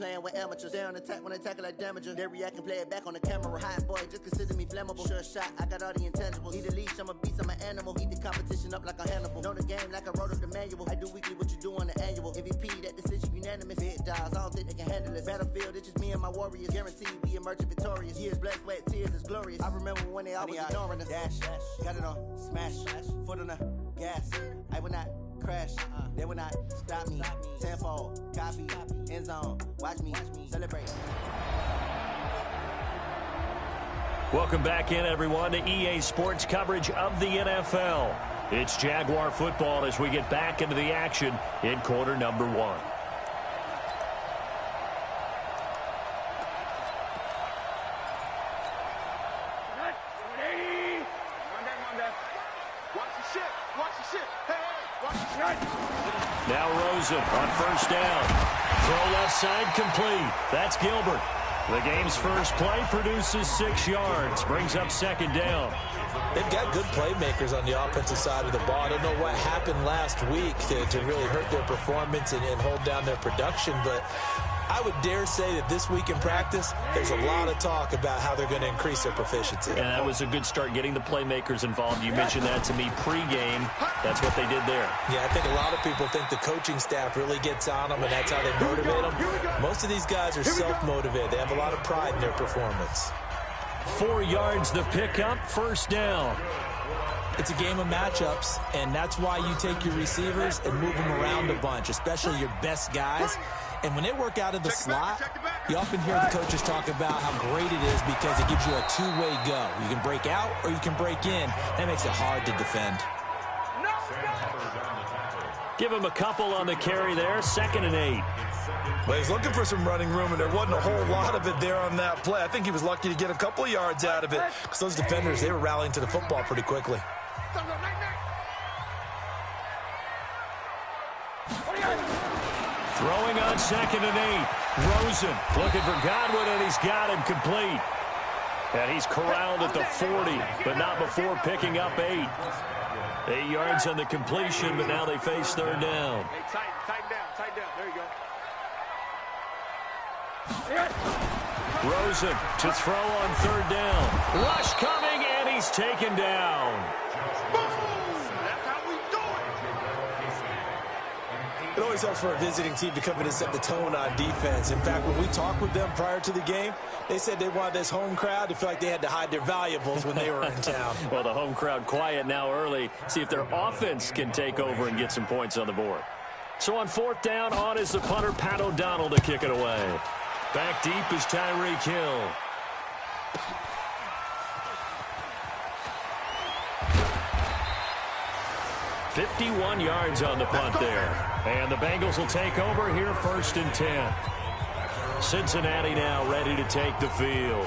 playing with amateurs. Stay on attack when I tackle like damager. They react and play it back on the camera. Hot boy, just consider me flammable. Sure shot, I got all the intangibles. Need a leash, I'm a beast, I'm an animal. Eat the competition up like a Hannibal. Know the game like I wrote up the manual. I do weekly what you do on the annual. MVP, that decision unanimous. Big dials, I don't think they can handle this. Battlefield, it's just me and my warriors. Guaranteed we emerging victorious. Years, blood, sweat, tears, it's glorious. I remember when they always ignoring us. Dash, got it on, smash, foot on the gas. I will not crash, they will not stop me. Tenfold, copy, end zone, watch me celebrate. Welcome back in, everyone, to EA Sports coverage of the NFL. It's Jaguar football as we get back into the action in quarter number 1. Now Rosen on first down. Throw left side complete. That's Gilbert. The game's first play produces 6 yards. Brings up second down. They've got good playmakers on the offensive side of the ball. I don't know what happened last week to really hurt their performance and hold down their production, but I would dare say that this week in practice, there's a lot of talk about how they're going to increase their proficiency. And that was a good start, getting the playmakers involved. You mentioned that to me pregame. That's what they did there. Yeah, I think a lot of people think the coaching staff really gets on them, and that's how they motivate them. Most of these guys are self-motivated. They have a lot of pride in their performance. 4 yards the pickup, first down. It's a game of matchups, and that's why you take your receivers and move them around a bunch, especially your best guys. And when they work out of the slot, you often hear the coaches talk about how great it is because it gives you a two-way go. You can break out or you can break in. That makes it hard to defend. Give him a couple on the carry there, 2nd and 8. Well, he's looking for some running room, and there wasn't a whole lot of it there on that play. I think he was lucky to get a couple of yards out of it because those defenders, they were rallying to the football pretty quickly. Throwing on 2nd and 8. Rosen looking for Godwin, and he's got him complete. And he's corralled at the 40, but not before picking up 8. 8 yards on the completion, but now they face third down. Hey, tighten down. There you go. Rosen to throw on third down. Rush coming, and he's taken down. That's how we do it. It always helps for a visiting team to come in and set the tone on defense. In fact, when we talked with them prior to the game, they said they wanted this home crowd to feel like they had to hide their valuables when they were in town. Well, the home crowd quiet now early. See if their offense can take over and get some points on the board. So on 4th down, on is the punter, Pat O'Donnell, to kick it away. Back deep is Tyreek Hill. "51 yards on the punt there. And the Bengals will take over here, 1st and 10. Cincinnati now ready to take the field.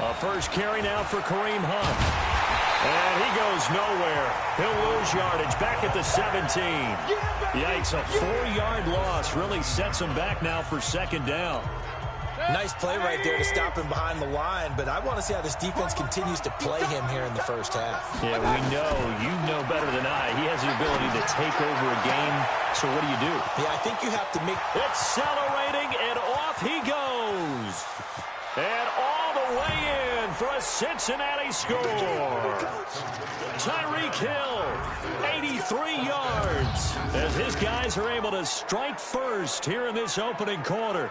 A first carry now for Kareem Hunt. And he goes nowhere. He'll lose yardage back at the 17. Yikes, a 4-yard loss really sets him back now for 2nd down. Nice play right there to stop him behind the line, but I want to see how this defense continues to play him here in the first half. Yeah, we know. You know better than I. He has the ability to take over a game. So what do? Yeah, I think you have to make... Accelerating, and off he goes. And all the way in for a Cincinnati score. Tyreek Hill, 83 yards, as his guys are able to strike first here in this opening quarter.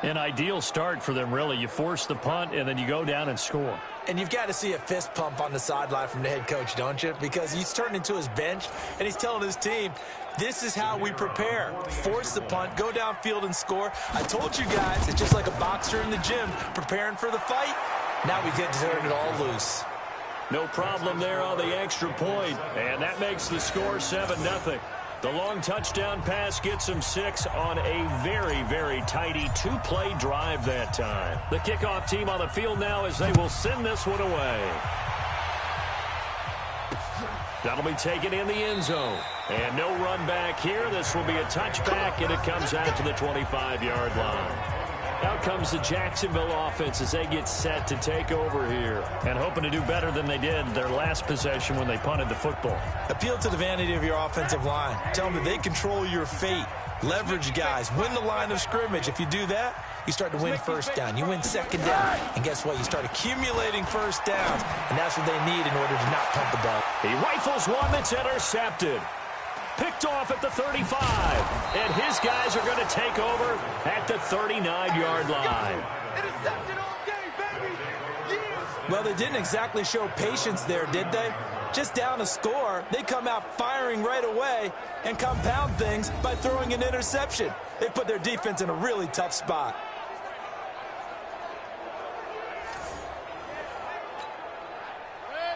An ideal start for them, really. You force the punt, and then you go down and score. And you've got to see a fist pump on the sideline from the head coach, don't you? Because he's turned into his bench, and he's telling his team, this is how we prepare. Force the punt, go downfield and score. I told you guys, it's just like a boxer in the gym preparing for the fight. Now we get to turn it all loose. No problem there on the extra point, and that makes the score 7-0. The long touchdown pass gets him 6 on a very, very tidy 2-play drive that time. The kickoff team on the field now as they will send this one away. That'll be taken in the end zone. And no run back here. This will be a touchback, and it comes out to the 25-yard line. Out comes the Jacksonville offense as they get set to take over here and hoping to do better than they did their last possession when they punted the football. Appeal to the vanity of your offensive line. Tell them that they control your fate. Leverage guys. Win the line of scrimmage. If you do that, you start to win first down. You win second down. And guess what? You start accumulating first downs. And that's what they need in order to not punt the ball. He rifles one that's intercepted. Picked off at the 35. And his guys are going to take over at the 39-yard line. Intercepted all day, baby. Yeah. Well, they didn't exactly show patience there, did they? Just down a score, they come out firing right away and compound things by throwing an interception. They put their defense in a really tough spot.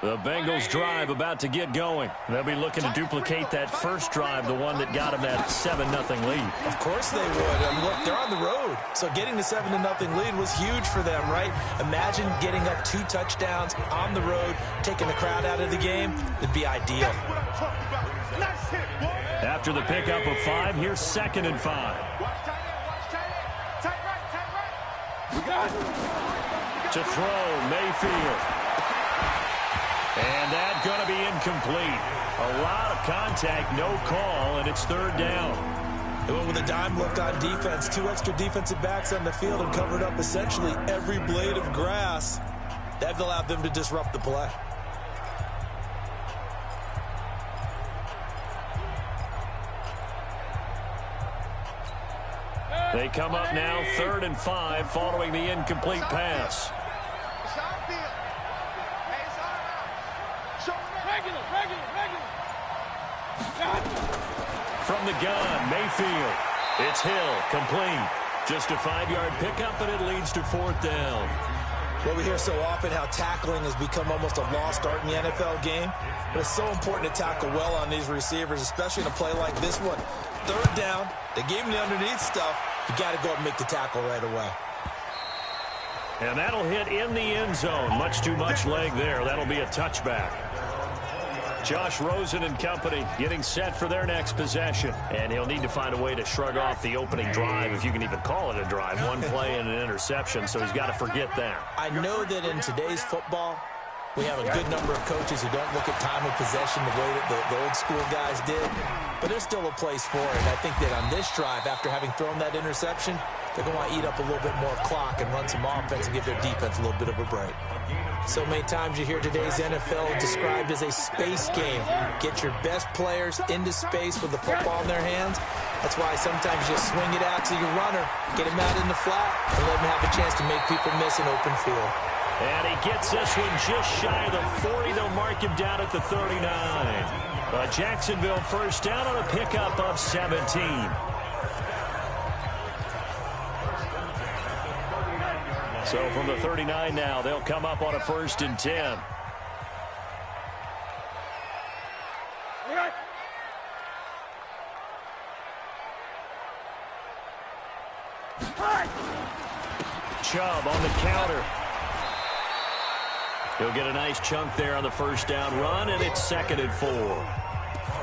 The Bengals drive about to get going. They'll be looking to duplicate that first drive, the one that got them that 7-0 lead. Of course they would. And look, they're on the road. So getting the 7-0 lead was huge for them, right? Imagine getting up 2 touchdowns on the road, taking the crowd out of the game. It'd be ideal. That's what I'm talking about. Nice hit, boy. After the pickup of 5, here's 2nd and 5. Watch tight end, watch tight end. Tight right, tight right. We got it. To throw, Mayfield. And that's going to be incomplete. A lot of contact, no call, and it's 3rd down. They went with a dime look on defense. 2 extra defensive backs on the field and covered up essentially every blade of grass. That allowed them to disrupt the play. They come up now 3rd and 5 following the incomplete pass. From the gun, Mayfield. It's Hill, complete. Just a 5-yard pickup, and it leads to 4th down. Well, we hear so often how tackling has become almost a lost art in the NFL game. But it's so important to tackle well on these receivers, especially in a play like this one. 3rd down, they gave him the underneath stuff. You got to go up and make the tackle right away. And that'll hit in the end zone. Much too much leg there. That'll be a touchback. Josh Rosen and company getting set for their next possession. And he'll need to find a way to shrug off the opening drive, if you can even call it a drive. 1 play and an interception, so he's got to forget that. I know that in today's football, we have a good number of coaches who don't look at time of possession the way that the old school guys did. But there's still a place for it. And I think that on this drive, after having thrown that interception, they're going to want to eat up a little bit more clock and run some offense and give their defense a little bit of a break. So many times you hear today's NFL described as a space game. Get your best players into space with the football in their hands. That's why sometimes you swing it out to your runner, get him out in the flat, and let him have a chance to make people miss an open field. And he gets this one just shy of the 40. They'll mark him down at the 39. Jacksonville first down on a pickup of 17. So from the 39 now, they'll come up on a 1st and 10. Chubb on the counter. He'll get a nice chunk there on the 1st down run, and it's 2nd and 4.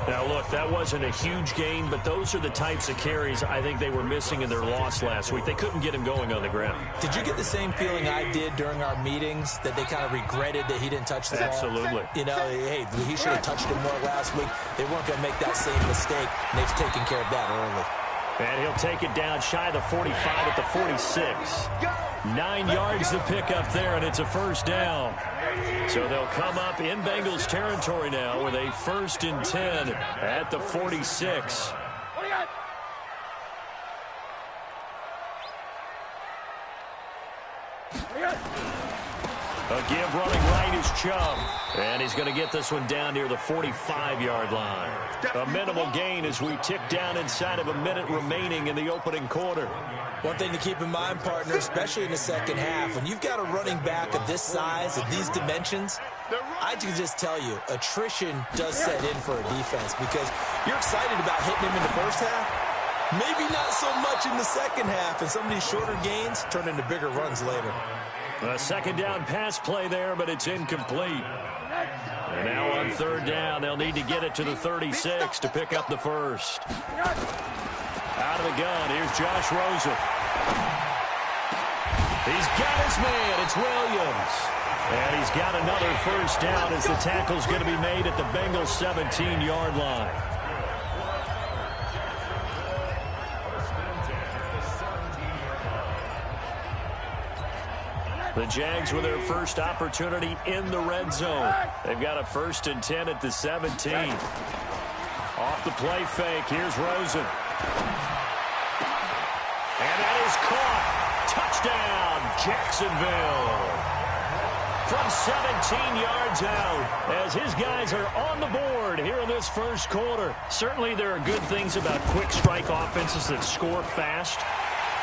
Now, look, that wasn't a huge gain, but those are the types of carries I think they were missing in their loss last week. They couldn't get him going on the ground. Did you get the same feeling I did during our meetings, that they kind of regretted that he didn't touch the ball? Absolutely. You know, hey, he should have touched it more last week. They weren't going to make that same mistake, and they've taken care of that early. And he'll take it down shy of the 45 at the 46. 9 yards to pick up there, and it's a 1st down. So they'll come up in Bengals territory now with a 1st and 10 at the 46. A give running right is Chubb. And he's going to get this one down near the 45-yard line. A minimal gain as we tick down inside of a minute remaining in the opening quarter. One thing to keep in mind, partner, especially in the second half, when you've got a running back of this size, of these dimensions, I can just tell you, attrition does set in for a defense because you're excited about hitting him in the first half. Maybe not so much in the second half, and some of these shorter gains turn into bigger runs later. A 2nd down pass play there, but it's incomplete. And now on 3rd down, they'll need to get it to the 36 to pick up the 1st. Out of the gun, here's Josh Rosen. He's got his man. It's Williams. And he's got another first down as the tackle's going to be made at the Bengals' 17-yard line. The Jags with their first opportunity in the red zone. They've got a 1st and 10 at the 17. Off the play fake. Here's Rosen. And that is caught. Touchdown, Jacksonville. From 17 yards out as his guys are on the board here in this first quarter. Certainly there are good things about quick strike offenses that score fast.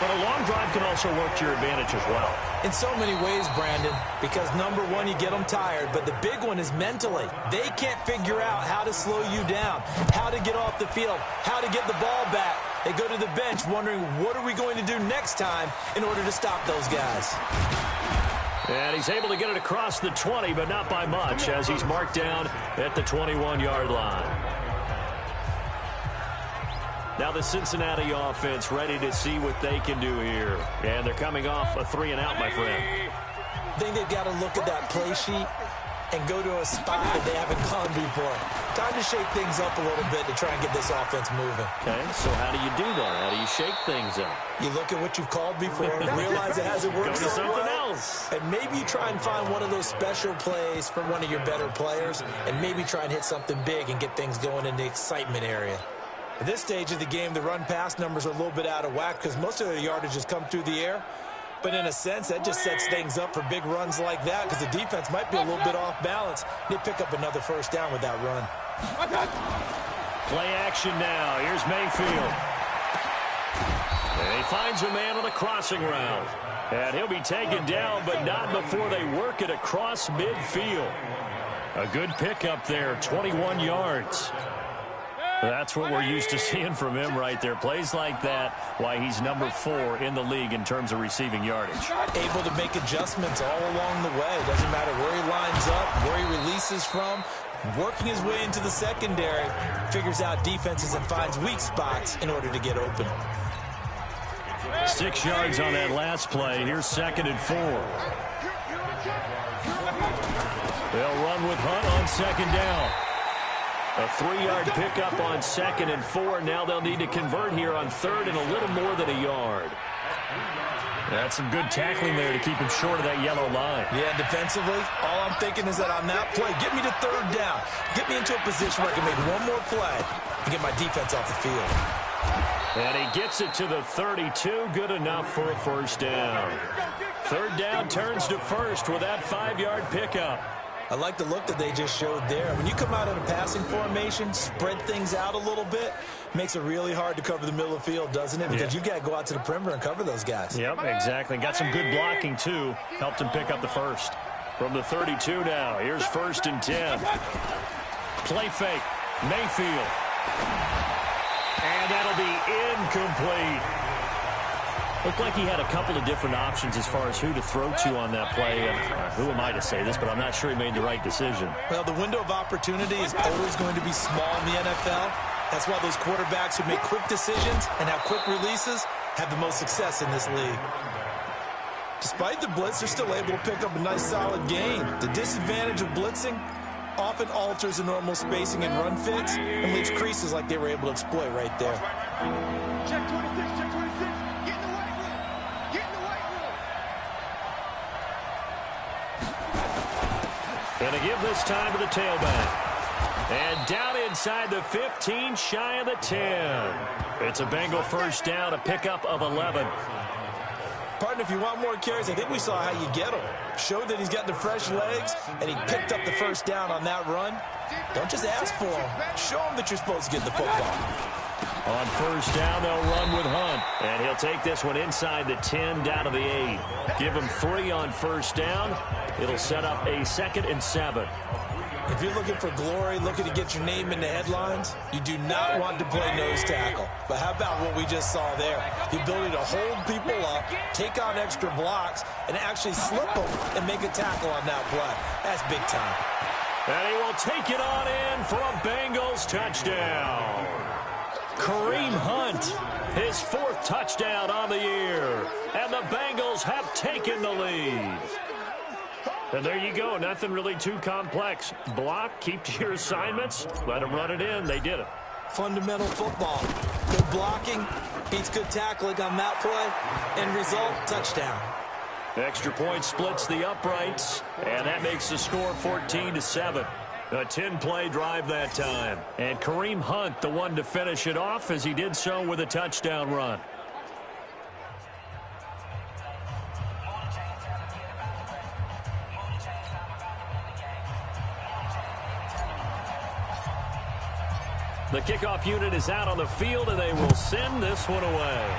But a long drive can also work to your advantage as well. In so many ways, Brandon, because number one, you get them tired, but the big one is mentally. They can't figure out how to slow you down, how to get off the field, how to get the ball back. They go to the bench wondering, what are we going to do next time in order to stop those guys? And he's able to get it across the 20, but not by much, as he's marked down at the 21-yard line. Now the Cincinnati offense ready to see what they can do here. And they're coming off a 3-and-out, my friend. I think they've got to look at that play sheet and go to a spot that they haven't gone before. Time to shake things up a little bit to try and get this offense moving. Okay, so how do you do that? How do you shake things up? You look at what you've called before and realize it hasn't worked Go to so something well. else. And maybe you try and find one of those special plays from one of your better players and maybe try and hit something big and get things going in the excitement area. At this stage of the game, the run-pass numbers are a little bit out of whack because most of the yardage has come through the air. But in a sense, that just sets things up for big runs like that because the defense might be a little bit off balance. They pick up another first down with that run. Play action now. Here's Mayfield. And he finds a man on the crossing route. And he'll be taken down, but not before they work it across midfield. A good pickup there, 21 yards. That's what we're used to seeing from him right there. Plays like that, why he's number 4 in the league in terms of receiving yardage. Able to make adjustments all along the way. Doesn't matter where he lines up, where he releases from. Working his way into the secondary, figures out defenses and finds weak spots in order to get open. 6 yards on that last play. Here's 2nd and 4. They'll run with Hunt on 2nd down. A 3-yard pickup on 2nd and 4. Now they'll need to convert here on 3rd and a little more than a yard. That's some good tackling there to keep him short of that yellow line. Yeah, defensively, all I'm thinking is that on that play, get me to 3rd down. Get me into a position where I can make one more play and get my defense off the field. And he gets it to the 32. Good enough for a first down. 3rd down turns to 1st with that 5-yard pickup. I like the look that they just showed there. When you come out in a passing formation, spread things out a little bit, makes it really hard to cover the middle of the field, doesn't it? Because you've got to go out to the perimeter and cover those guys. Yep, exactly. Got some good blocking, too. Helped him pick up the first. From the 32 now, here's 1st and 10. Play fake. Mayfield. And that'll be incomplete. Looked like he had a couple of different options as far as who to throw to on that play. And who am I to say this, but I'm not sure he made the right decision. Well, the window of opportunity is always going to be small in the NFL. That's why those quarterbacks who make quick decisions and have quick releases have the most success in this league. Despite the blitz, they're still able to pick up a nice solid gain. The disadvantage of blitzing often alters the normal spacing and run fits and leaves creases like they were able to exploit right there. Check 26, check 26. Get in the weight room. Get in the weight room. Gonna give this time to the tailback. And down inside the 15, shy of the 10. It's a Bengal first down, a pickup of 11. Partner, if you want more carries, I think we saw how you get them. Showed that he's got the fresh legs, and he picked up the first down on that run. Don't just ask for them. Show them that you're supposed to get the football. On first down, they'll run with Hunt. And he'll take this one inside the 10, down to the 8. Give him 3 on first down. It'll set up a 2nd and 7. If you're looking for glory, looking to get your name in the headlines, you do not want to play nose tackle. But how about what we just saw there? The ability to hold people up, take on extra blocks, and actually slip them and make a tackle on that play. That's big time. And he will take it on in for a Bengals touchdown. Kareem Hunt, his 4th touchdown on the year. And the Bengals have taken the lead. And there you go. Nothing really too complex. Block, keep to your assignments, let them run it in. They did it. Fundamental football. Good blocking beats good tackling on that play. End result, touchdown. Extra point splits the uprights, and that makes the score 14-7. A 10-play drive that time. And Kareem Hunt, the one to finish it off, as he did so with a touchdown run. The kickoff unit is out on the field, and they will send this one away.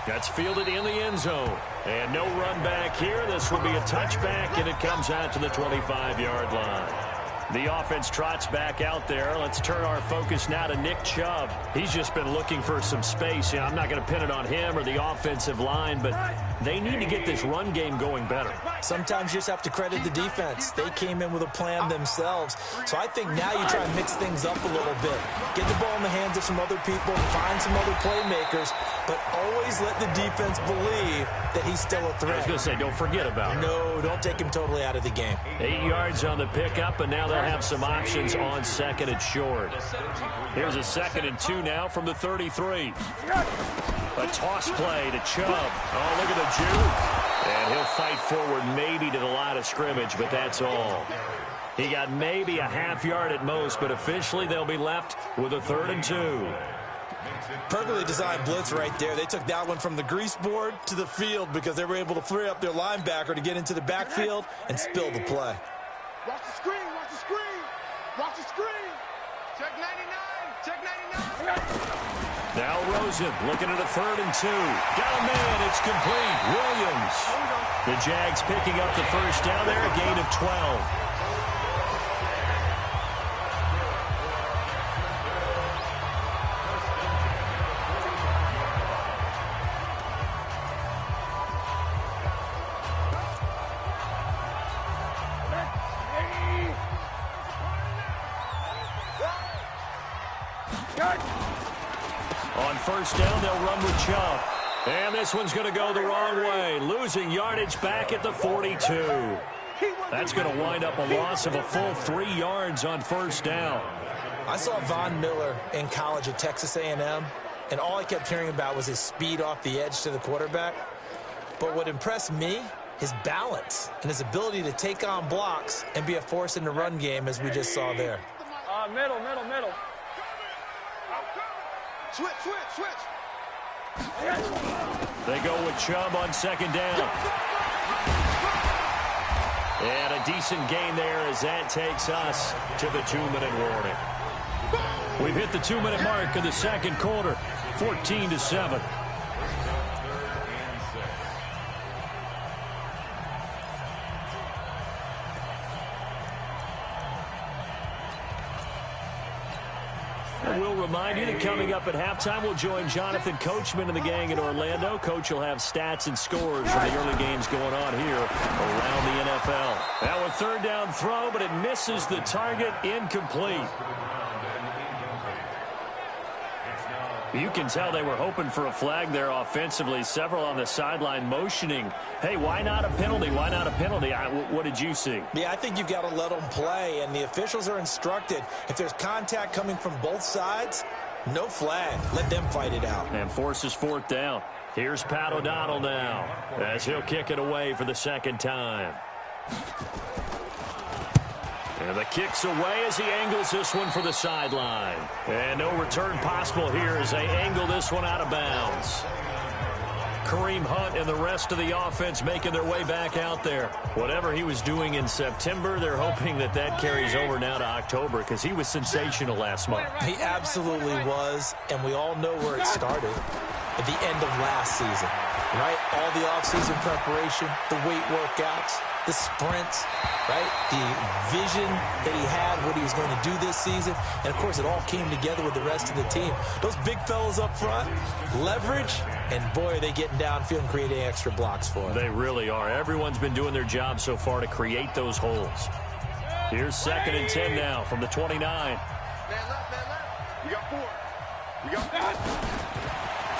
That's fielded in the end zone. And no run back here. This will be a touchback, and it comes out to the 25-yard line. The offense trots back out there. Let's turn our focus now to Nick Chubb. He's just been looking for some space. I'm not going to pin it on him or the offensive line, but they need to get this run game going better. Sometimes you just have to credit the defense. They came in with a plan themselves. So I think now you try and mix things up a little bit. Get the ball in the hands of some other people, find some other playmakers, but always let the defense believe that he's still a threat. I was going to say, don't forget about him. No, don't take him totally out of the game. 8 yards on the pickup, and now they'll have some options on 2nd and short. Here's a 2nd and 2 now from the 33. A toss play to Chubb. Oh, look at the juke. And he'll fight forward maybe to the line of scrimmage, but that's all. He got maybe a half yard at most, but officially they'll be left with a 3rd and 2. Perfectly designed blitz right there. They took that one from the grease board to the field because they were able to free up their linebacker to get into the backfield and spill the play. Watch the screen, watch the screen, watch the screen. Check 99, check 99. Now Rosen looking at a 3rd and 2. Got a man, it's complete. Williams. The Jags picking up the first down there, a gain of 12. On first down, they'll run with Chubb. And this one's going to go the wrong way. Losing yardage back at the 42. That's going to wind up a loss of a full 3 yards on first down. I saw Von Miller in college at Texas A&M, and all I kept hearing about was his speed off the edge to the quarterback. But what impressed me, his balance and his ability to take on blocks and be a force in the run game, as we just saw there. Middle. Switch. They go with Chubb on 2nd down. And a decent gain there as that takes us to the 2-minute warning. We've hit the 2-minute mark in the 2nd quarter, 14-7. We'll remind you that coming up at halftime, we'll join Jonathan Coachman and the gang in Orlando. Coach will have stats and scores from the early games going on here around the NFL. Now a 3rd down throw, but it misses the target, incomplete. You can tell they were hoping for a flag there offensively. Several on the sideline motioning. Hey, why not a penalty? Why not a penalty? What did you see? Yeah, I think you've got to let them play, and the officials are instructed. If there's contact coming from both sides, no flag. Let them fight it out. And forces 4th down. Here's Pat O'Donnell now as he'll kick it away for the 2nd time. And the kick's away as he angles this one for the sideline. And no return possible here as they angle this one out of bounds. Kareem Hunt and the rest of the offense making their way back out there. Whatever he was doing in September, they're hoping that that carries over now to October because he was sensational last month. He absolutely was, and we all know where it started at the end of last season, right? All the offseason preparation, the weight workouts, the sprints, right? The vision that he had, what he was going to do this season. And, of course, it all came together with the rest of the team. Those big fellas up front, leverage, and, boy, are they getting downfield and creating extra blocks for him. They really are. Everyone's been doing their job so far to create those holes. Here's 2nd and 10 now from the 29. Man left.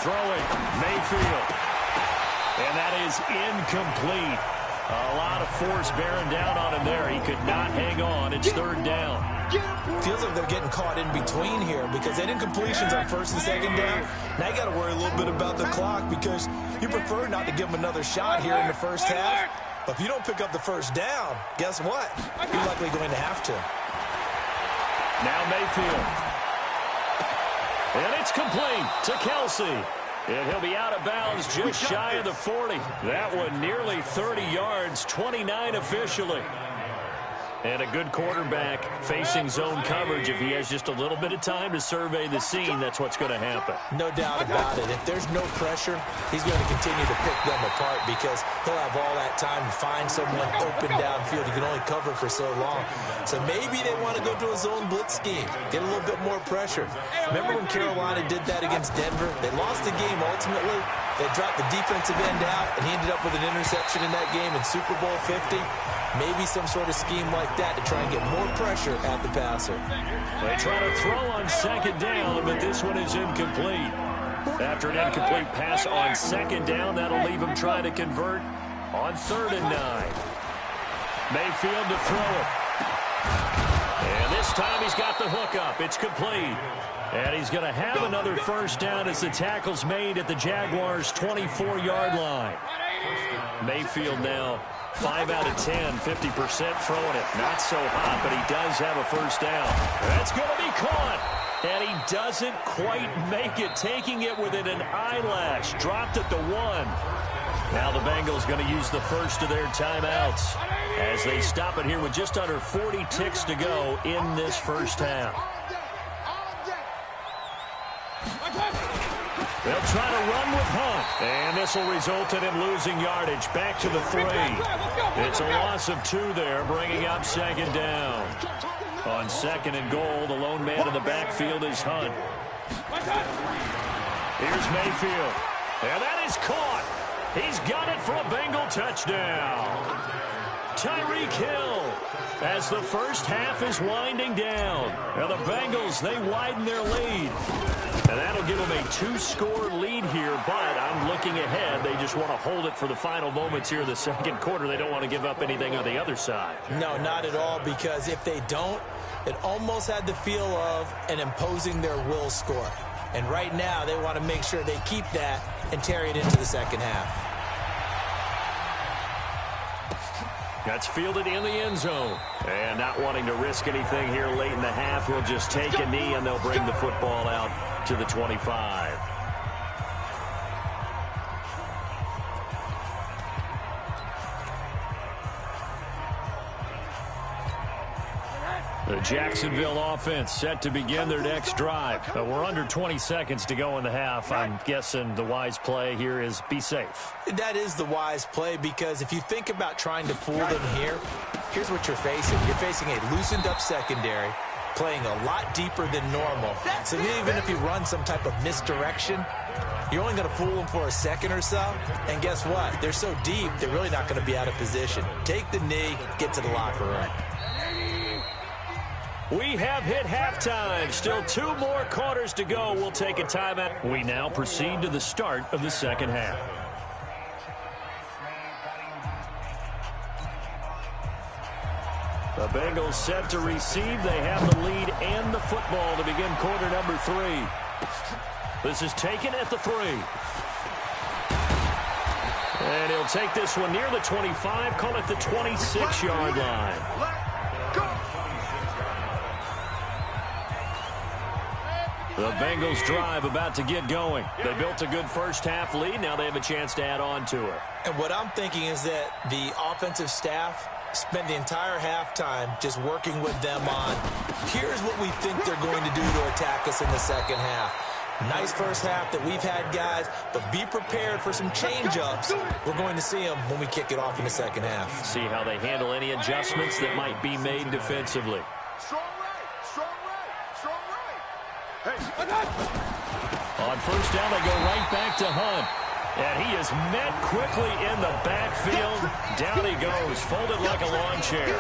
Throwing, Mayfield. And that is incomplete. A lot of force bearing down on him there. He could not hang on. It's third down. Feels like they're getting caught in between here because they had incompletions on first and second down. Now you got to worry a little bit about the clock because you prefer not to give them another shot here in the first half. But if you don't pick up the first down, guess what? You're likely going to have to. Now Mayfield. And it's complete to Kelsey. And he'll be out of bounds just shy of the 40. That one nearly 30 yards, 29 officially. And a good quarterback facing zone coverage. If he has just a little bit of time to survey the scene, that's what's going to happen. No doubt about it. If there's no pressure, he's going to continue to pick them apart because he'll have all that time to find someone open downfield. He can only cover for so long. So maybe they want to go to a zone blitz scheme, get a little bit more pressure. Remember when Carolina did that against Denver? They lost the game ultimately. They dropped the defensive end out, and he ended up with an interception in that game in Super Bowl 50. Maybe some sort of scheme like that to try and get more pressure at the passer. They try to throw on second down, but this one is incomplete. After an incomplete pass on second down, that'll leave him trying to convert on 3rd and 9. Mayfield to throw it. And this time he's got the hook up. It's complete. And he's going to have another first down as the tackle's made at the Jaguars' 24-yard line. Mayfield now 5 out of 10, 50% throwing it. Not so hot, but he does have a first down. That's going to be caught. And he doesn't quite make it, taking it within an eyelash. Dropped at the 1. Now the Bengals going to use the first of their timeouts as they stop it here with just under 40 ticks to go in this first half. They'll try to run with Hunt, and this will result in him losing yardage back to the 3. It's a loss of 2 there, bringing up second down. On 2nd and goal, the lone man in the backfield is Hunt. Here's Mayfield, and that is caught. He's got it for a Bengal touchdown. Tyreek Hill as the first half is winding down. Now the Bengals, they widen their lead. And that'll give them a 2-score lead here, but I'm looking ahead. They just want to hold it for the final moments here in the second quarter. They don't want to give up anything on the other side. No, not at all, because if they don't, it almost had the feel of an imposing their will score. And right now, they want to make sure they keep that and carry it into the second half. That's fielded in the end zone. And not wanting to risk anything here late in the half, he'll just take a knee and they'll bring the football out to the 25. The Jacksonville offense set to begin their next drive. We're under 20 seconds to go in the half. I'm guessing the wise play here is be safe. That is the wise play, because if you think about trying to fool them here, here's what you're facing. You're facing a loosened up secondary, playing a lot deeper than normal. So even if you run some type of misdirection, you're only going to fool them for a second or so. And guess what? They're so deep, they're really not going to be out of position. Take the knee, get to the locker room. We have hit halftime. Still 2 more quarters to go. We'll take a timeout. We now proceed to the start of the second half. The Bengals set to receive. They have the lead and the football to begin quarter number 3. This is taken at the 3. And he'll take this one near the 25, call it the 26-yard line. The Bengals drive about to get going. They built a good first half lead. Now they have a chance to add on to it. And what I'm thinking is that the offensive staff spent the entire halftime just working with them on, here's what we think they're going to do to attack us in the second half. Nice first half that we've had, guys, but be prepared for some change-ups. We're going to see them when we kick it off in the second half. See how they handle any adjustments that might be made defensively. On first down, they go right back to Hunt. And he is met quickly in the backfield. Down he goes, folded like a lawn chair.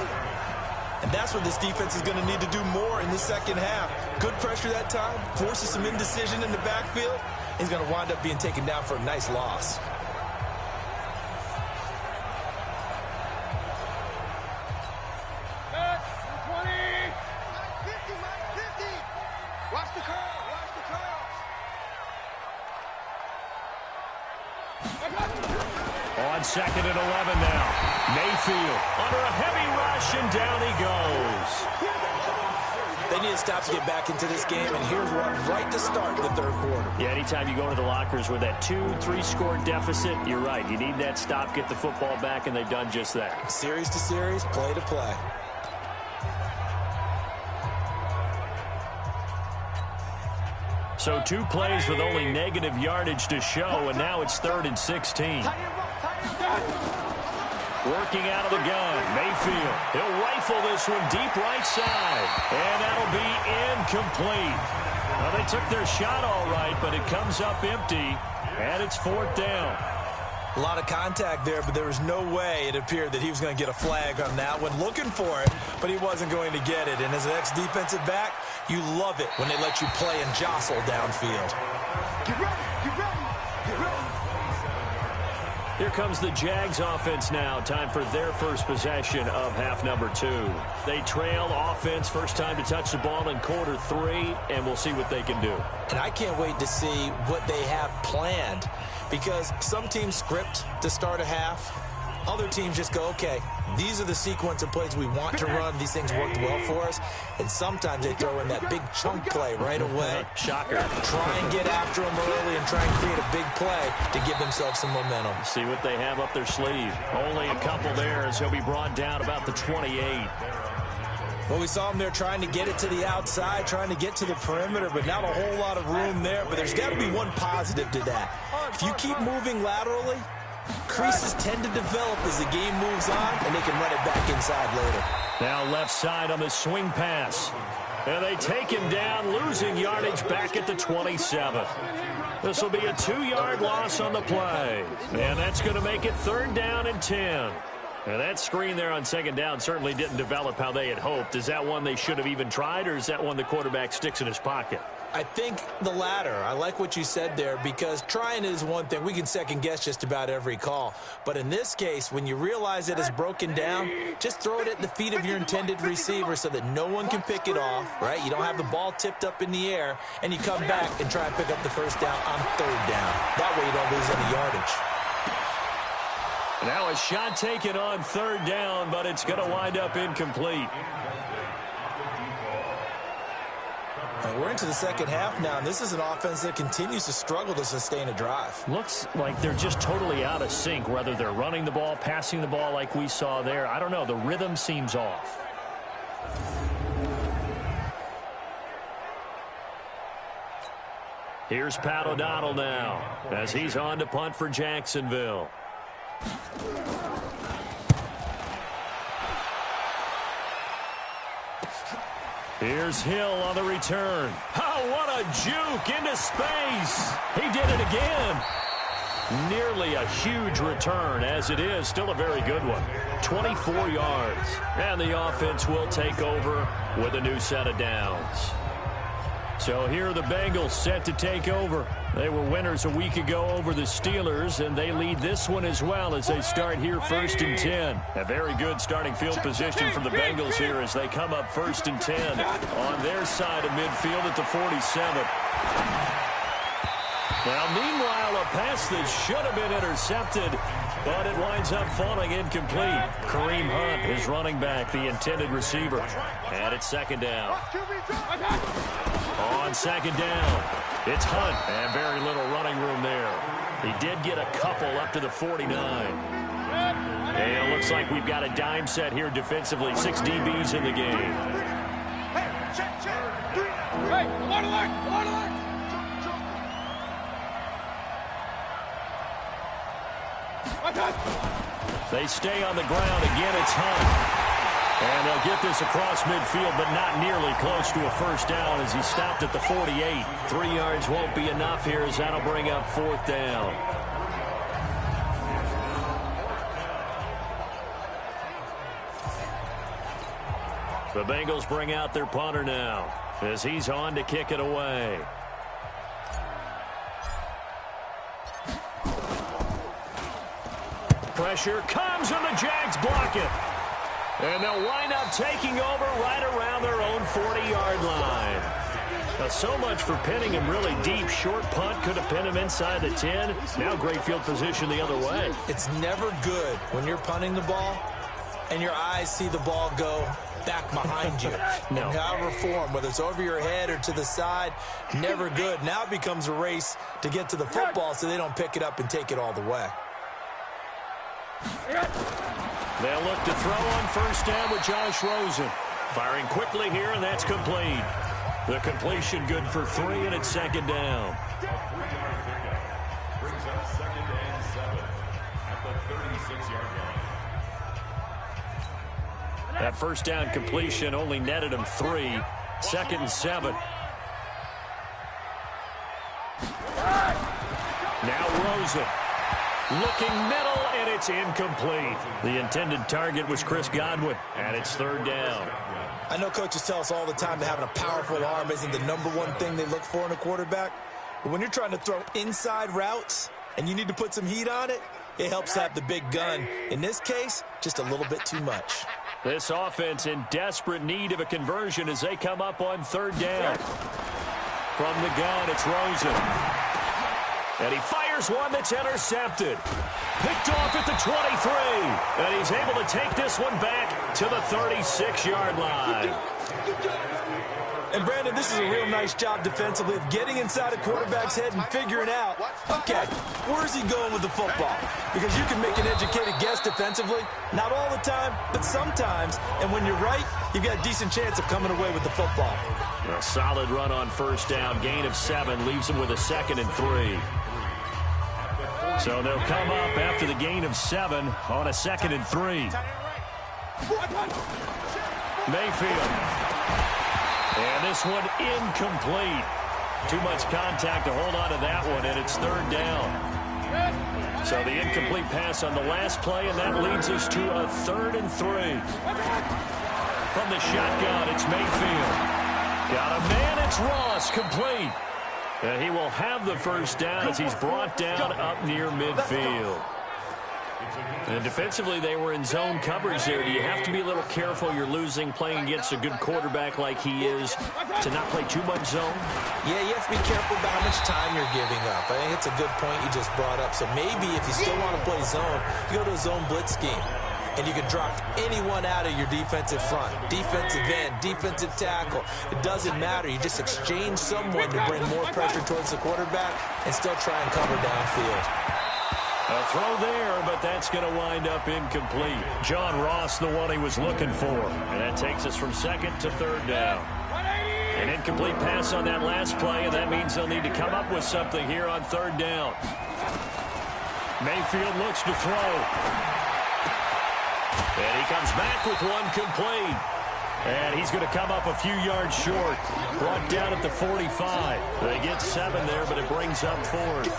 And that's what this defense is going to need to do more in the second half. Good pressure that time, forces some indecision in the backfield. He's going to wind up being taken down for a nice loss. Watch the curl. Watch the curl. On 2nd and 11 now. Mayfield under a heavy rush, and down he goes. They need to stop to get back into this game, and here's one right to start the third quarter. Yeah, anytime you go to the lockers with that 2-3 score deficit, you're right. You need that stop, get the football back, and they've done just that. Series to series, play to play. So 2 plays with only negative yardage to show, and now it's 3rd and 16. Working out of the gun, Mayfield. He'll rifle this one deep right side, and that'll be incomplete. Well, they took their shot all right, but it comes up empty, and it's 4th down. A lot of contact there, but there was no way it appeared that he was going to get a flag on that one. Looking for it, but he wasn't going to get it. And as an ex-defensive back, you love it when they let you play and jostle downfield. Get ready. Get ready. Get ready. Here comes the Jags offense now. Time for their first possession of half number 2. They trail offense, first time to touch the ball in quarter 3, and we'll see what they can do. And I can't wait to see what they have planned, because some teams script to start a half. Other teams just go, okay, these are the sequence of plays we want to run. These things worked well for us. And sometimes they throw in that big chunk play right away. Shocker. Try and get after them early and try and create a big play to give themselves some momentum. See what they have up their sleeve. Only a couple there as he'll be brought down about the 28. Well, we saw him there trying to get it to the outside, trying to get to the perimeter, but not a whole lot of room there. But there's got to be one positive to that. If you keep moving laterally, creases tend to develop as the game moves on, and they can run it back inside later. Now left side on the swing pass. And they take him down, losing yardage back at the 27. This will be a 2-yard loss on the play. And that's going to make it 3rd down and 10. And that screen there on 2nd down certainly didn't develop how they had hoped. Is that one they should have even tried, or is that one the quarterback sticks in his pocket? I think the latter. I like what you said there, because trying is one thing. We can second-guess just about every call. But in this case, when you realize that it's broken down, just throw it at the feet of your intended receiver so that no one can pick it off, right? You don't have the ball tipped up in the air, and you come back and try and pick up the first down on 3rd down. That way you don't lose any yardage. Now a shot taken on 3rd down, but it's going to wind up incomplete. We're into the second half now, and this is an offense that continues to struggle to sustain a drive. Looks like they're just totally out of sync, whether they're running the ball, passing the ball like we saw there. I don't know. The rhythm seems off. Here's Pat O'Donnell now as he's on to punt for Jacksonville. Here's Hill on the return. Oh, what a juke into space. He did it again. Nearly a huge return, as it is. Still a very good one. 24 yards. And the offense will take over with a new set of downs. So here are the Bengals set to take over. They were winners a week ago over the Steelers, and they lead this one as well as they start here 1st and 10. A very good starting field position for the Bengals here as they come up 1st and 10 on their side of midfield at the 47. Now, meanwhile, a pass that should have been intercepted, but it winds up falling incomplete. Kareem Hunt is running back, the intended receiver. And it's 2nd down. On 2nd down, it's Hunt, and very little running room there. He did get a couple up to the 49. And it looks like we've got a dime set here defensively. 6 DBs in the game. Hey, check. Hey, alert, alert. They stay on the ground. Again, it's Hunt. And they'll get this across midfield, but not nearly close to a 1st down as he stopped at the 48. 3 yards won't be enough here as that'll bring up 4th down. The Bengals bring out their punter now as he's on to kick it away. Pressure comes and the Jags block it. And they'll wind up taking over right around their own 40-yard line. Now, so much for pinning him really deep. Short punt could have pinned him inside the 10. Now great field position the other way. It's never good when you're punting the ball and your eyes see the ball go back behind you. No. In however form, whether it's over your head or to the side, never good. Now it becomes a race to get to the football so they don't pick it up and take it all the way. They'll look to throw on first down with Josh Rosen. Firing quickly here, and that's complete. The completion good for 3, and it's second down. Brings up 2nd and 7 at the 36-yard line. That first down completion only netted him 3. 2nd and 7. Now Rosen. Looking middle, and it's incomplete. The intended target was Chris Godwin, and it's 3rd down. I know coaches tell us all the time that having a powerful arm isn't the number one thing they look for in a quarterback. But when you're trying to throw inside routes and you need to put some heat on it, it helps have the big gun. In this case, just a little bit too much. This offense in desperate need of a conversion as they come up on 3rd down. From the gun, it's Rosen. And he fires one that's intercepted. Picked off at the 23. And he's able to take this one back to the 36-yard line. And, Brandon, this is a real nice job defensively of getting inside a quarterback's head and figuring out, okay, where's he going with the football? Because you can make an educated guess defensively. Not all the time, but sometimes. And when you're right, you've got a decent chance of coming away with the football. A solid run on first down. Gain of 7 leaves him with a 2nd and 3. So they'll come up after the gain of 7 on a 2nd and 3. Mayfield. And this one incomplete. Too much contact to hold on to that one, and it's 3rd down. So the incomplete pass on the last play, and that leads us to a 3rd and 3. From the shotgun, it's Mayfield. Got a man, it's Ross, complete. And he will have the first down as he's brought down up near midfield. And defensively, they were in zone coverage there. Do you have to be a little careful? You're losing, playing against a good quarterback like he is, to not play too much zone? Yeah, you have to be careful about how much time you're giving up. I think it's a good point you just brought up. So maybe if you still want to play zone, you go to a zone blitz scheme. And you can drop anyone out of your defensive front, defensive end, defensive tackle. It doesn't matter. You just exchange someone to bring more pressure towards the quarterback and still try and cover downfield. A throw there, but that's going to wind up incomplete. John Ross, the one he was looking for. And that takes us from 2nd to 3rd down. An incomplete pass on that last play, and that means they'll need to come up with something here on 3rd down. Mayfield looks to throw. And he comes back with one complete. And he's going to come up a few yards short. Brought down at the 45. They get 7 there, but it brings up 4th.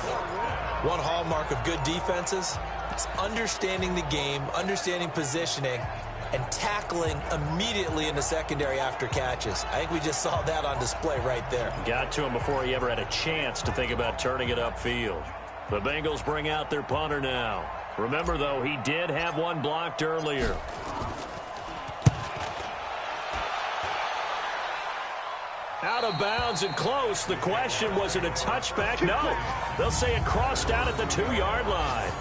One hallmark of good defenses is understanding the game, understanding positioning, and tackling immediately in the secondary after catches. I think we just saw that on display right there. Got to him before he ever had a chance to think about turning it upfield. The Bengals bring out their punter now. Remember, though, he did have one blocked earlier. Out of bounds and close. The question, was it a touchback? No. They'll say it crossed out at the 2-yard line.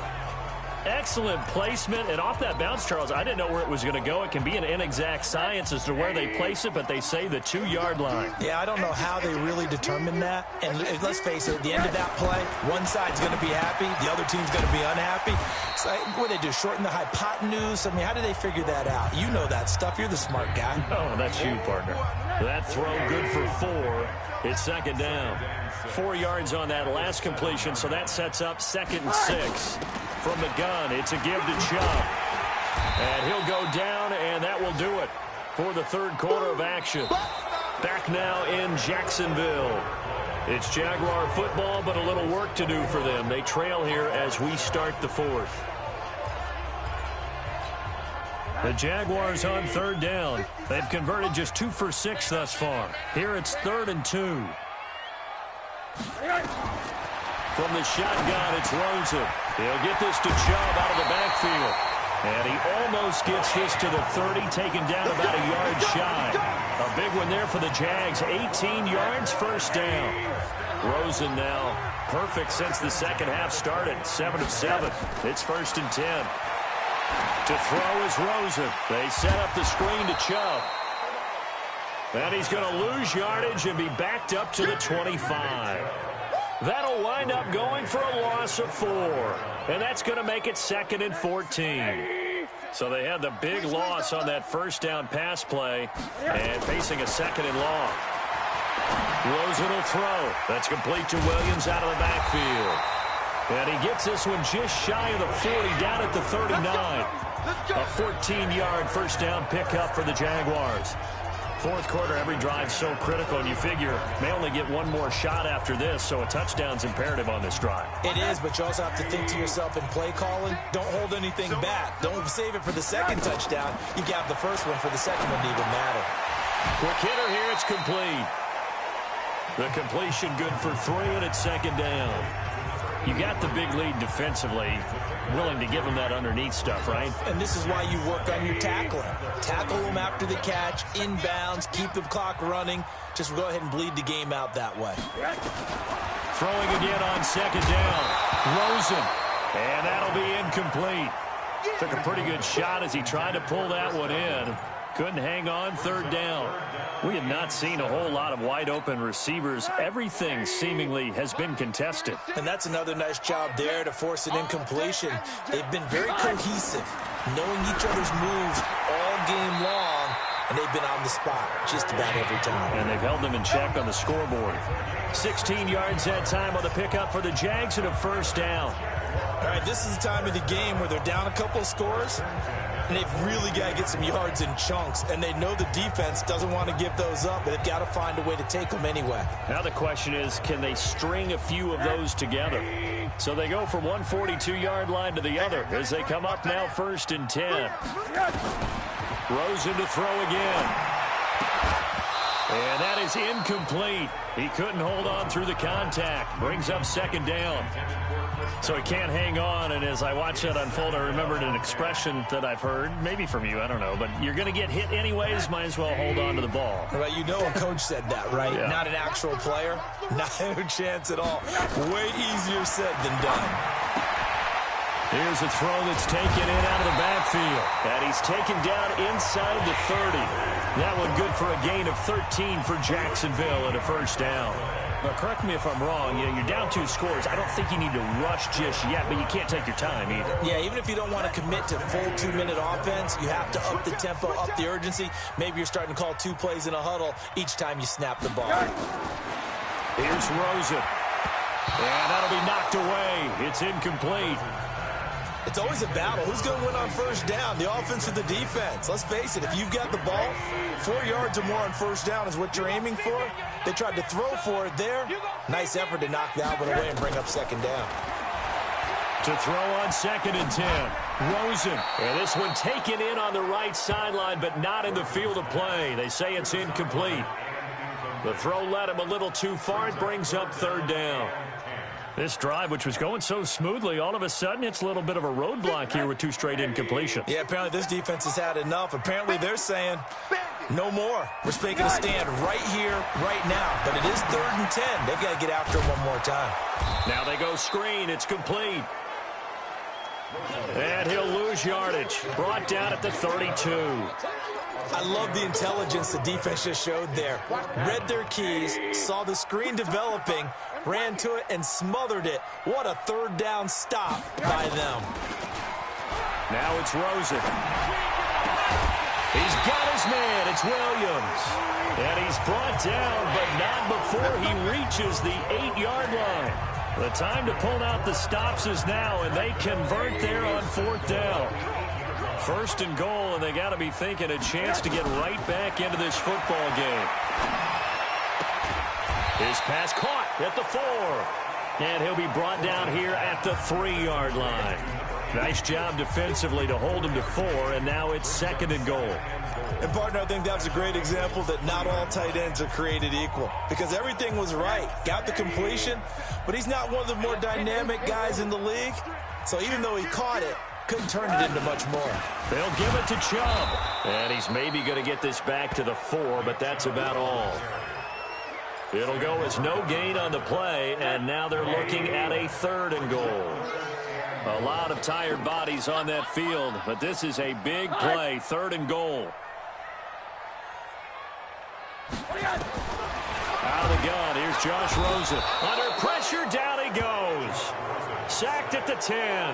Excellent placement. And off that bounce, Charles, I didn't know where it was going to go. It can be an inexact science as to where they place it, but they say the 2-yard line. Yeah, I don't know how they really determine that. And let's face it, at the end of that play, one side's going to be happy, the other team's going to be unhappy. So what do they do, shorten the hypotenuse? I mean, how do they figure that out? You know that stuff. You're the smart guy. Oh, that's you, partner. That throw good for 4. It's 2nd down. 4 yards on that last completion, so that sets up 2nd and 6. From the gun, it's a give to Chubb. And he'll go down, and that will do it for the 3rd quarter of action. Back now in Jacksonville. It's Jaguar football, but a little work to do for them. They trail here as we start the 4th. The Jaguars on third down. They've converted just 2 for 6 thus far. Here it's 3rd and 2. From the shotgun, it's Rosen. He'll get this to Chubb out of the backfield. And he almost gets this to the 30, taken down about a yard shy. A big one there for the Jags. 18 yards, first down. Rosen now perfect since the second half started. 7 of 7. It's 1st and 10. To throw is Rosen. They set up the screen to Chubb. And he's going to lose yardage and be backed up to the 25. That'll wind up going for a loss of 4. And that's going to make it 2nd and 14. So they had the big loss on that first down pass play and facing a 2nd and long. Rosen will throw. That's complete to Williams out of the backfield. And he gets this one just shy of the 40, down at the 39. A 14-yard first down pickup for the Jaguars. Fourth quarter, every drive so critical, and you figure may only get one more shot after this, so a touchdown's imperative on this drive. It is, but you also have to think to yourself in play calling, don't hold anything back. Don't save it for the second touchdown. You got the first one for the second one to even matter. Quick hitter here, it's complete. The completion good for 3, and it's 2nd down. You got the big lead defensively, willing to give them that underneath stuff, right? And this is why you work on your tackling. Tackle them after the catch, inbounds, keep the clock running. Just go ahead and bleed the game out that way. Throwing again on 2nd down. Rosen. And that'll be incomplete. Took a pretty good shot as he tried to pull that one in. Couldn't hang on, 3rd down. We have not seen a whole lot of wide-open receivers. Everything seemingly has been contested. And that's another nice job there to force an incompletion. They've been very cohesive, knowing each other's moves all game long, and they've been on the spot just about every time. And they've held them in check on the scoreboard. 16 yards that time on the pickup for the Jags and a first down. All right, this is the time of the game where they're down a couple of scores, and they've really got to get some yards in chunks, and they know the defense doesn't want to give those up, but they've got to find a way to take them anyway. Now the question is, can they string a few of those together? So they go from one 42-yard line to the other as they come up now 1st and 10. Rosen to throw again. And that is incomplete. He couldn't hold on through the contact. Brings up 2nd down. So he can't hang on, and as I watch that unfold, I remembered an expression that I've heard, maybe from you, I don't know, but you're going to get hit anyways, might as well hold on to the ball. Well, you know a coach said that, right? Yeah. Not an actual player. Not a chance at all. Way easier said than done. Here's a throw that's taken in out of the backfield, and he's taken down inside the 30. That one good for a gain of 13 for Jacksonville and a first down. Now, correct me if I'm wrong. You're down 2 scores. I don't think you need to rush just yet, but you can't take your time either. Yeah, even if you don't want to commit to full 2-minute offense, you have to up the tempo, up the urgency. Maybe you're starting to call 2 plays in a huddle each time you snap the ball. Here's Rosen. And that'll be knocked away. It's incomplete. It's always a battle. Who's going to win on first down, the offense or the defense? Let's face it, if you've got the ball, 4 yards or more on first down is what you're aiming for. They tried to throw for it there. Nice effort to knock that one away and bring up 2nd down. To throw on 2nd and 10. Rosen. And this one taken in on the right sideline, but not in the field of play. They say it's incomplete. The throw led him a little too far. It brings up 3rd down. This drive, which was going so smoothly, all of a sudden it's a little bit of a roadblock here with 2 straight incompletions. Yeah, apparently this defense has had enough. Apparently they're saying, no more. We're taking a stand right here, right now. But it is 3rd and 10. They've got to get after him one more time. Now they go screen. It's complete. And he'll lose yardage. Brought down at the 32. I love the intelligence the defense just showed there. Read their keys, saw the screen developing, ran to it and smothered it. What a 3rd down stop by them. Now it's Rosen. He's got his man. It's Williams. And he's brought down, but not before he reaches the 8-yard line. The time to pull out the stops is now, and they convert there on 4th down. 1st and goal, and they got to be thinking a chance to get right back into this football game. His pass caught at the 4. And he'll be brought down here at the 3-yard line. Nice job defensively to hold him to 4, and now it's 2nd and goal. And, partner, I think that was a great example that not all tight ends are created equal because everything was right. Got the completion, but he's not one of the more dynamic guys in the league. So even though he caught it, couldn't turn it into much more. They'll give it to Chubb. And he's maybe going to get this back to the 4, but that's about all. It'll go as no gain on the play, and now they're looking at a 3rd and goal. A lot of tired bodies on that field, but this is a big play, 3rd and goal. Out of the gun, here's Josh Rosen. Under pressure, down he goes. Sacked at the 10.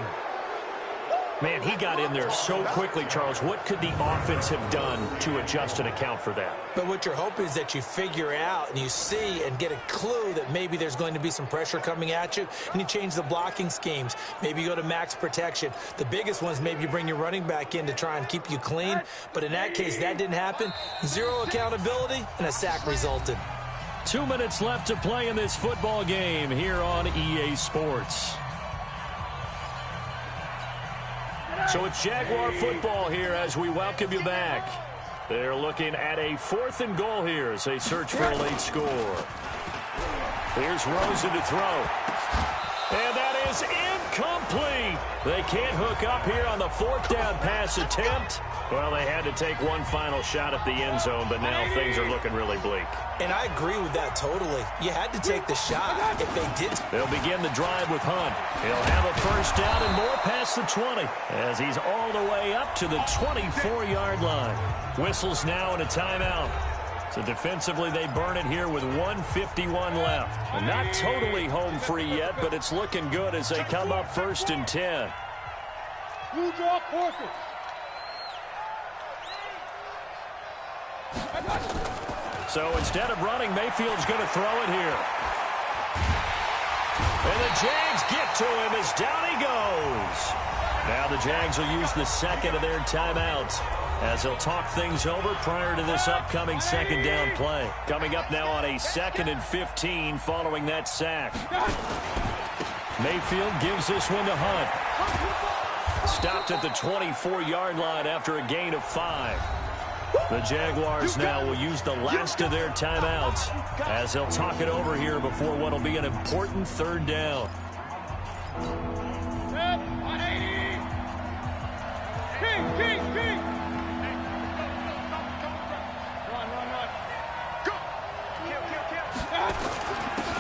Man, he got in there so quickly, Charles. What could the offense have done to adjust and account for that? But what you're hoping is that you figure out and you see and get a clue that maybe there's going to be some pressure coming at you, and you change the blocking schemes. Maybe you go to max protection. The biggest ones, maybe you bring your running back in to try and keep you clean. But in that case, that didn't happen. 0 accountability, and a sack resulted. 2 minutes left to play in this football game here on EA Sports. So it's Jaguar football here as we welcome you back. They're looking at a 4th and goal here as they search for a late score. Here's Rosen to throw. And that is incomplete. They can't hook up here on the 4th down pass attempt. Well, they had to take one final shot at the end zone, but now things are looking really bleak. And I agree with that totally. You had to take the shot if they did. They'll begin the drive with Hunt. He'll have a 1st down and more past the 20 as he's all the way up to the 24-yard line. Whistles now and a timeout. So defensively, they burn it here with 1:51 left. And not totally home free yet, but it's looking good as they come up 1st and 10. You draw courses. So instead of running, Mayfield's going to throw it here. And the Jags get to him as down he goes. Now the Jags will use the 2nd of their timeouts as they'll talk things over prior to this upcoming 2nd down play. Coming up now on a 2nd and 15 following that sack. Mayfield gives this one to Hunt. Stopped at the 24-yard line after a gain of 5. The Jaguars now will use the last of their timeouts as they'll talk it over here before what will be an important 3rd down.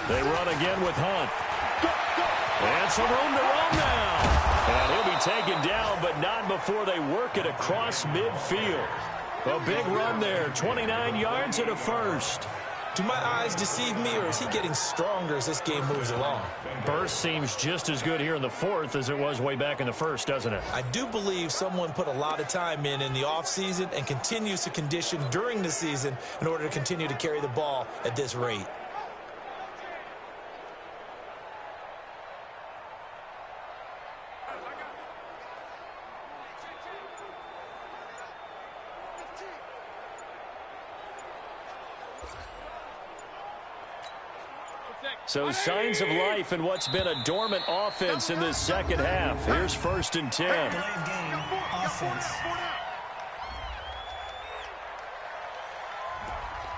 They run again with Hunt. And some room to run now. And he'll be taken down, but not before they work it across midfield. A big run there, 29 yards and a 1st. Do my eyes deceive me, or is he getting stronger as this game moves along? Burst seems just as good here in the 4th as it was way back in the 1st, doesn't it? I do believe someone put a lot of time in the offseason and continues to condition during the season in order to continue to carry the ball at this rate. So signs of life in what's been a dormant offense in this 2nd half. Here's 1st and 10. Delayed game offense.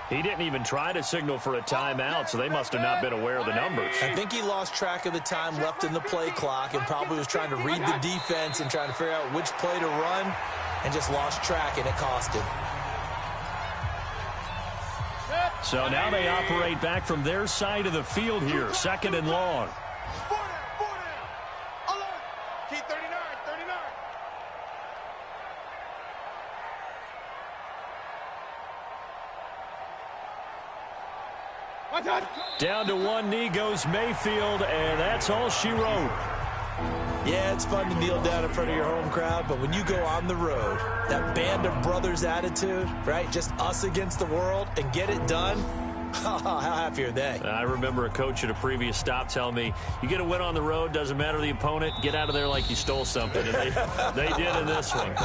He didn't even try to signal for a timeout, so they must have not been aware of the numbers. I think he lost track of the time left in the play clock and probably was trying to read the defense and trying to figure out which play to run and just lost track, and it cost him. So now they operate back from their side of the field here, 2nd and long. Key 39, 39. Down to one knee goes Mayfield, and that's all she wrote. Yeah, it's fun to kneel down in front of your home crowd, but when you go on the road, that band of brothers attitude, right? Just us against the world and get it done. How happy are they? I remember a coach at a previous stop telling me, you get a win on the road, doesn't matter the opponent, get out of there like you stole something. And they did in this one.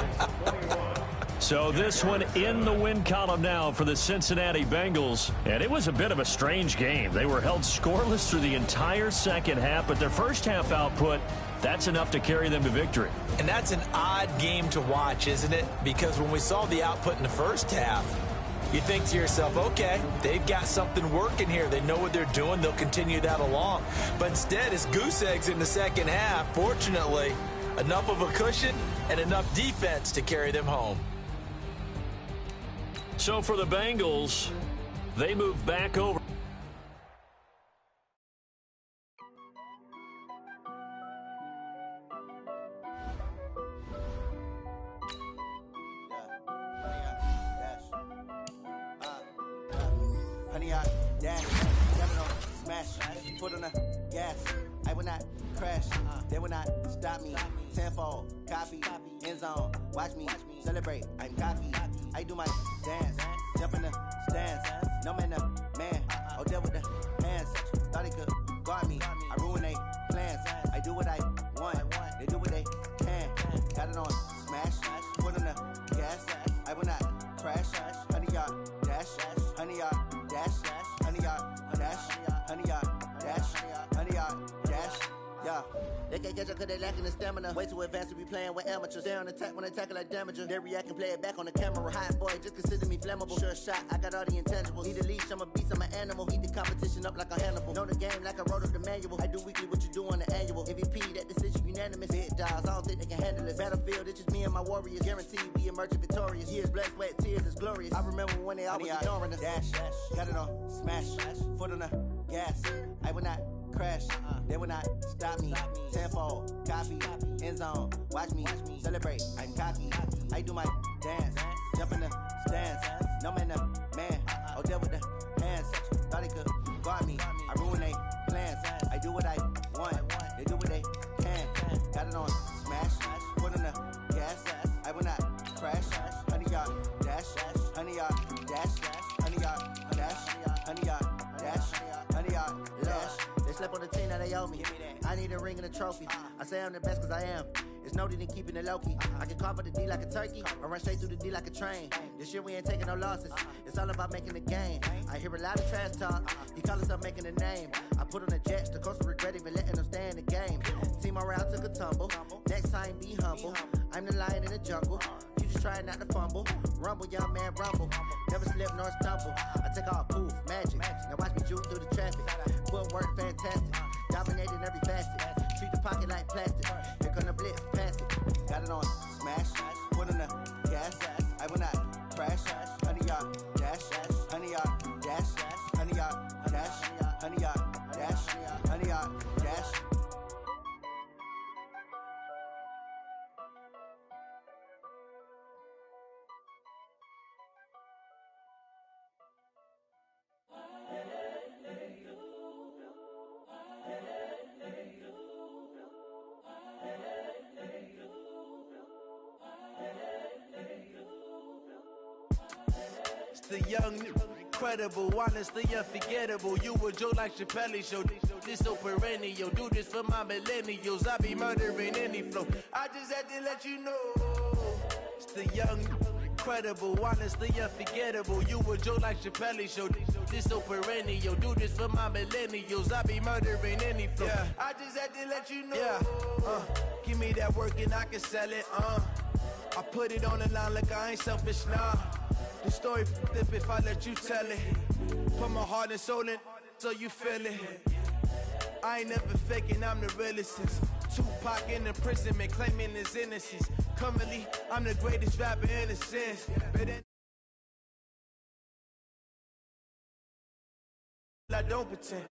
So this one in the win column now for the Cincinnati Bengals. And it was a bit of a strange game. They were held scoreless through the entire 2nd half, but their 1st half output That's enough to carry them to victory. And that's an odd game to watch, isn't it? Because when we saw the output in the first half, you think to yourself, okay, they've got something working here. They know what they're doing. They'll continue that along. But instead, it's goose eggs in the second half. Fortunately, enough of a cushion and enough defense to carry them home. So for the Bengals, they move back over. Foot on the gas, I will not crash, they will not stop me, tenfold, copy, end zone, watch me, celebrate, I'm cocky, I do my dance, jump in the stands, no man, oh there with the hands, thought he could guard me, I ruin they plans, I do what I want, they do what they can, got it on smash, foot on the gas, I will not crash, 100-yard dash, 100-yard dash, 100-yard dash, 100-yard dash, 100-yard dash, yeah. They can't catch up cause they lacking the stamina. Way too advanced to be playing with amateurs. They on attack when they tackle like damager. They react and play it back on the camera. Hot boy, just consider me flammable. Sure shot, I got all the intangibles. Need a leash, I'm a beast, I'm an animal. Heat the competition up like a Hannibal. Know the game like I wrote up the manual. I do weekly what you do on the annual. MVP, that decision unanimous. Big dogs, I don't think they can handle it. Battlefield, it's just me and my warriors. Guaranteed we emerge victorious. Years, blood, sweat, tears, it's glorious. I remember when they always ignoring us. Dash, got it on smash, foot on the gas. I will not crash, they will not stop me, tenfold, copy, end zone, watch me, celebrate, I'm cocky, I do my dance, jump in the stands, no man, oh there with the hands, thought he could guard me, I ruin they plans, I do what I want, they do what they can, got it on smash, foot on the gas, I will not crash, 100-yard dash, 100-yard dash, 100-yard dash, 100-yard dash, 100-yard dash. They slept on the team, now they owe me. I need a ring and a trophy. I say I'm the best cause I am. It's noted in keeping it low-key. I can carve up the D like a turkey or run straight through the D like a train. This year we ain't taking no losses. It's all about making the game. I hear a lot of trash talk. He call himself making a name. I put on the Jets. The coach will regret even letting them stay in the game. Team morale took a tumble. Next time be humble. I'm the lion in the jungle. You just try not to fumble. Rumble, young man, rumble. Never slip nor stumble. I take off, poof, magic. Now watch me juke through the traffic. Footwork fantastic. Dominating every facet. Treat the pocket like plastic. Here come the blitz, pass it. Got it on smash. Foot on the gas. I will not crash. 100-yard dash. 100-yard dash. 100-yard dash. 100-yard dash. 100-yard dash. The young, incredible, honestly unforgettable. You a joke like Chappelle show. This so perennial. Do this for my millennials. I be murdering any flow. I just had to let you know. It's the young, incredible, honestly unforgettable. You a joke like Chappelle show. This so perennial. Do this for my millennials. I be murdering any flow. Yeah. I just had to let you know. Yeah. Give me that work and I can sell it. I put it on the line like I ain't selfish, nah. The story flip if I let you tell it. Put my heart and soul in so you feel it. I ain't never faking, I'm the realest since Tupac in imprisonment, claiming his innocence. Currently, I'm the greatest rapper in a sense. I don't pretend.